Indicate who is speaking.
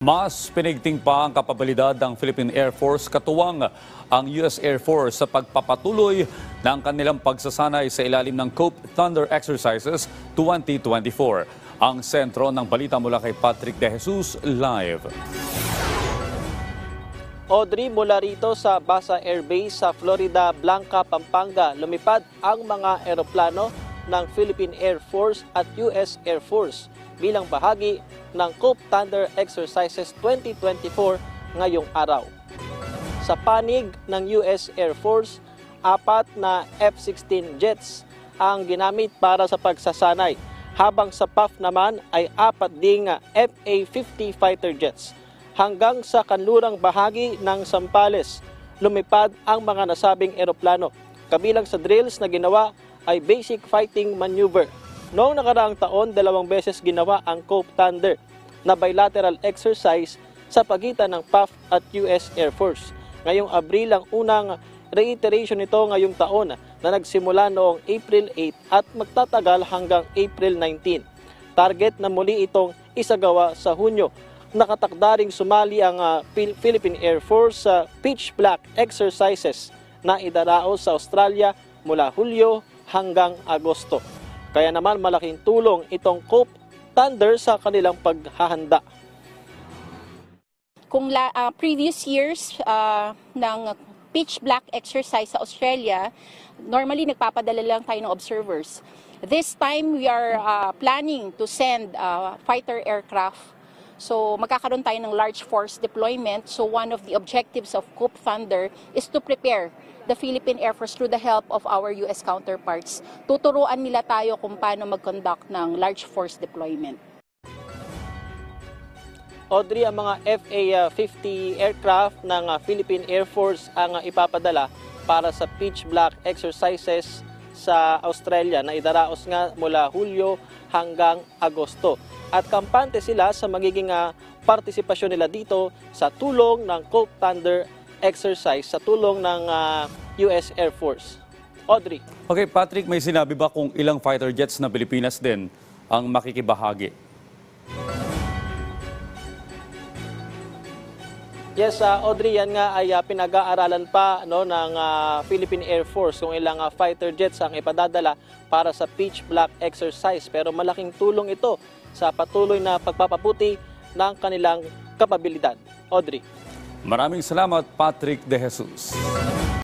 Speaker 1: Mas pinigting pa ang kapabilidad ng Philippine Air Force katuwang ang US Air Force sa pagpapatuloy ng kanilang pagsasanay sa ilalim ng COPE Thunder Exercises 2024. Ang sentro ng balita mula kay Patrick De Jesus, live.
Speaker 2: Audrey, mula rito sa Basa Air Base sa Florida Blanca, Pampanga, lumipad ang mga eroplano ng Philippine Air Force at US Air Force bilang bahagi ng COPE Thunder Exercises 2024 ngayong araw. Sa panig ng US Air Force, 4 na F-16 jets ang ginamit para sa pagsasanay, habang sa PAF naman ay 4 ding FA-50 fighter jets. Hanggang sa kanlurang bahagi ng Zambales, lumipad ang mga nasabing eroplano. Kabilang sa drills na ginawa ay basic fighting maneuver. Noong nakaraang taon, 2 beses ginawa ang COPE Thunder na bilateral exercise sa pagitan ng PAF at US Air Force. Ngayong Abril ang unang reiteration nito ngayong taon na nagsimula noong April 8 at magtatagal hanggang April 19. Target na muli itong isagawa sa Hunyo. Nakatakda ring sumali ang Philippine Air Force sa Pitch Black exercises na idaraos sa Australia mula Hulyo hanggang Agosto. Kaya naman malaking tulong itong COPE Thunder sa kanilang paghahanda.
Speaker 3: Kung previous years ng Pitch Black exercise sa Australia, normally nagpapadala lang tayo ng observers. This time we are planning to send fighter aircraft. So magkakaroon tayo ng large force deployment. So one of the objectives of COPE Thunder is to prepare the Philippine Air Force through the help of our US counterparts. Tuturuan nila tayo kung paano mag-conduct ng large force deployment.
Speaker 2: Audrey, ang mga FA-50 aircraft ng Philippine Air Force ang ipapadala para sa Pitch Black exercises sa Australia na idaraos nga mula Hulyo hanggang Agosto. At kampante sila sa magiging partisipasyon nila dito sa tulong ng COPE Thunder exercise, sa tulong ng US Air Force. Audrey.
Speaker 1: Okay, Patrick, may sinabi ba kung ilang fighter jets na Pilipinas din ang makikibahagi?
Speaker 2: Yes, Audrey, yan nga ay pinag-aaralan pa ng Philippine Air Force kung ilang fighter jets ang ipadadala para sa Pitch Black exercise. Pero malaking tulong ito sa patuloy na pagpapabuti ng kanilang kapabilidad. Audrey.
Speaker 1: Maraming salamat, Patrick De Jesus.